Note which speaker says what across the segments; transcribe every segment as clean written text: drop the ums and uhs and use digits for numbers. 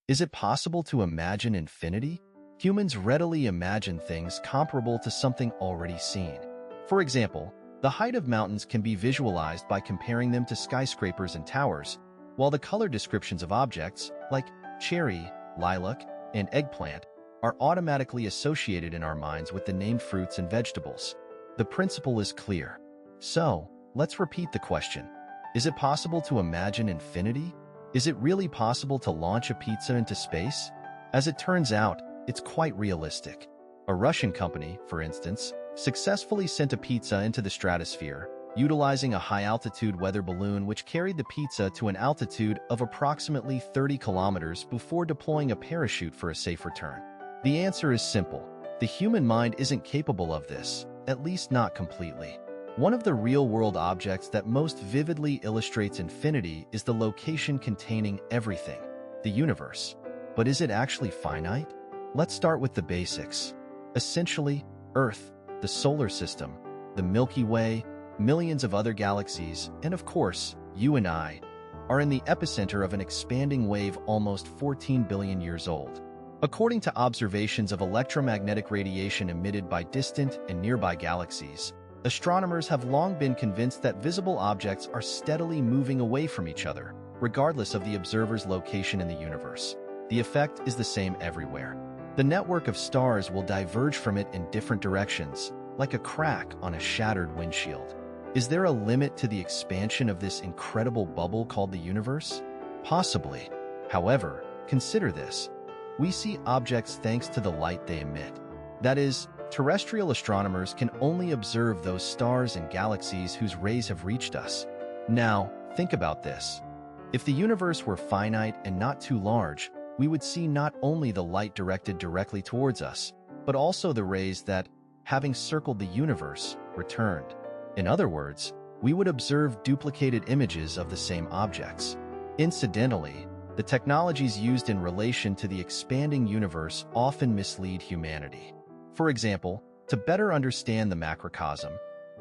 Speaker 1: Is it possible to imagine infinity? Humans readily imagine things comparable to something already seen. For example, the height of mountains can be visualized by comparing them to skyscrapers and towers, while the color descriptions of objects, like cherry, lilac, and eggplant, are automatically associated in our minds with the named fruits and vegetables. The principle is clear. So, let's repeat the question. Is it possible to imagine infinity? Is it really possible to launch a pizza into space? As it turns out, it's quite realistic. A Russian company, for instance, successfully sent a pizza into the stratosphere, utilizing a high-altitude weather balloon which carried the pizza to an altitude of approximately 30 kilometers before deploying a parachute for a safe return. The answer is simple. The human mind isn't capable of this, at least not completely. One of the real-world objects that most vividly illustrates infinity is the location containing everything, the universe. But is it actually finite? Let's start with the basics. Essentially, Earth, the solar system, the Milky Way, millions of other galaxies, and of course, you and I, are in the epicenter of an expanding wave almost 14 billion years old. According to observations of electromagnetic radiation emitted by distant and nearby galaxies, astronomers have long been convinced that visible objects are steadily moving away from each other, regardless of the observer's location in the universe. The effect is the same everywhere. The network of stars will diverge from it in different directions, like a crack on a shattered windshield. Is there a limit to the expansion of this incredible bubble called the universe? Possibly. However, consider this. We see objects thanks to the light they emit. That is, terrestrial astronomers can only observe those stars and galaxies whose rays have reached us. Now, think about this. If the universe were finite and not too large, we would see not only the light directed directly towards us, but also the rays that, having circled the universe, returned. In other words, we would observe duplicated images of the same objects. Incidentally, the technologies used in relation to the expanding universe often mislead humanity. For example, to better understand the macrocosm,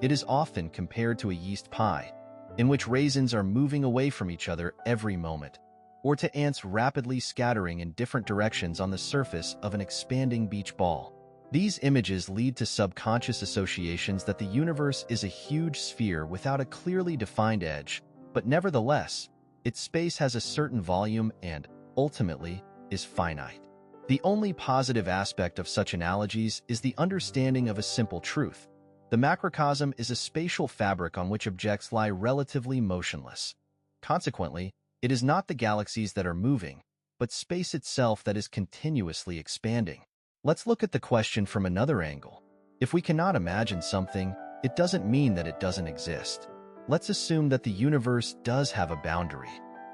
Speaker 1: it is often compared to a yeast pie, in which raisins are moving away from each other every moment, or to ants rapidly scattering in different directions on the surface of an expanding beach ball. These images lead to subconscious associations that the universe is a huge sphere without a clearly defined edge, but nevertheless, its space has a certain volume and, ultimately, is finite. The only positive aspect of such analogies is the understanding of a simple truth. The macrocosm is a spatial fabric on which objects lie relatively motionless. Consequently, it is not the galaxies that are moving, but space itself that is continuously expanding. Let's look at the question from another angle. If we cannot imagine something, it doesn't mean that it doesn't exist. Let's assume that the universe does have a boundary.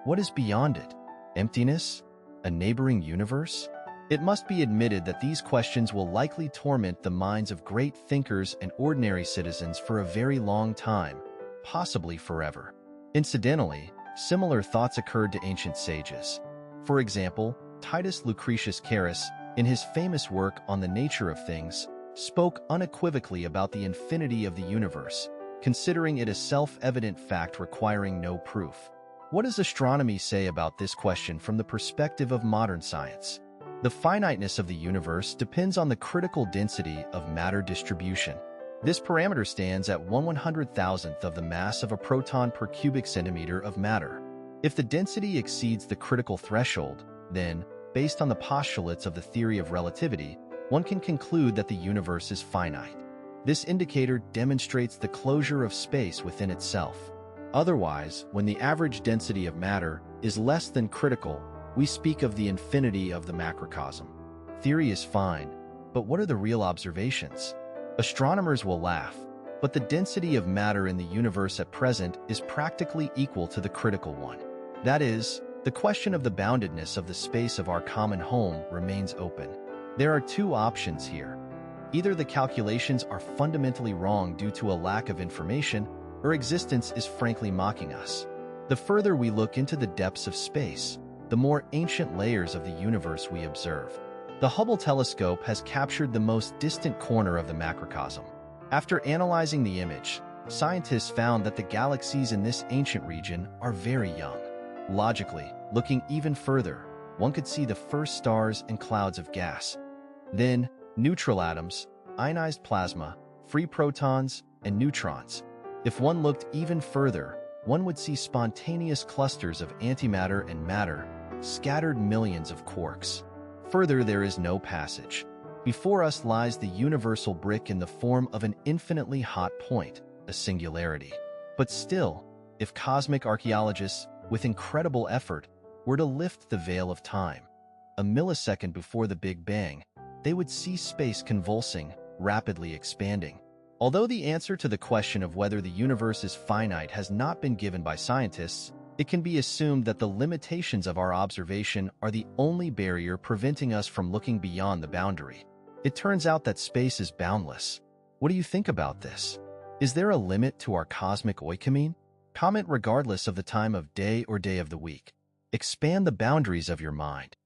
Speaker 1: What is beyond it? Emptiness? A neighboring universe? It must be admitted that these questions will likely torment the minds of great thinkers and ordinary citizens for a very long time, possibly forever. Incidentally, similar thoughts occurred to ancient sages. For example, Titus Lucretius Carus, in his famous work on the nature of things, spoke unequivocally about the infinity of the universe, considering it a self-evident fact requiring no proof. What does astronomy say about this question from the perspective of modern science? The finiteness of the universe depends on the critical density of matter distribution. This parameter stands at 1/100,000th of the mass of a proton per cubic centimeter of matter. If the density exceeds the critical threshold, then, based on the postulates of the theory of relativity, one can conclude that the universe is finite. This indicator demonstrates the closure of space within itself. Otherwise, when the average density of matter is less than critical, we speak of the infinity of the macrocosm. Theory is fine, but what are the real observations? Astronomers will laugh, but the density of matter in the universe at present is practically equal to the critical one. That is, the question of the boundedness of the space of our common home remains open. There are two options here. Either the calculations are fundamentally wrong due to a lack of information, or existence is frankly mocking us. The further we look into the depths of space, the more ancient layers of the universe we observe. The Hubble Telescope has captured the most distant corner of the macrocosm. After analyzing the image, scientists found that the galaxies in this ancient region are very young. Logically, looking even further, one could see the first stars and clouds of gas. Then, neutral atoms, ionized plasma, free protons, and neutrons. If one looked even further, one would see spontaneous clusters of antimatter and matter, scattered millions of quarks. Further, there is no passage. Before us lies the universal brick in the form of an infinitely hot point, a singularity. But still, if cosmic archaeologists, with incredible effort, were to lift the veil of time, a millisecond before the Big Bang, they would see space convulsing, rapidly expanding. Although the answer to the question of whether the universe is finite has not been given by scientists, it can be assumed that the limitations of our observation are the only barrier preventing us from looking beyond the boundary. It turns out that space is boundless. What do you think about this? Is there a limit to our cosmic Oikoumene? Comment regardless of the time of day or day of the week. Expand the boundaries of your mind.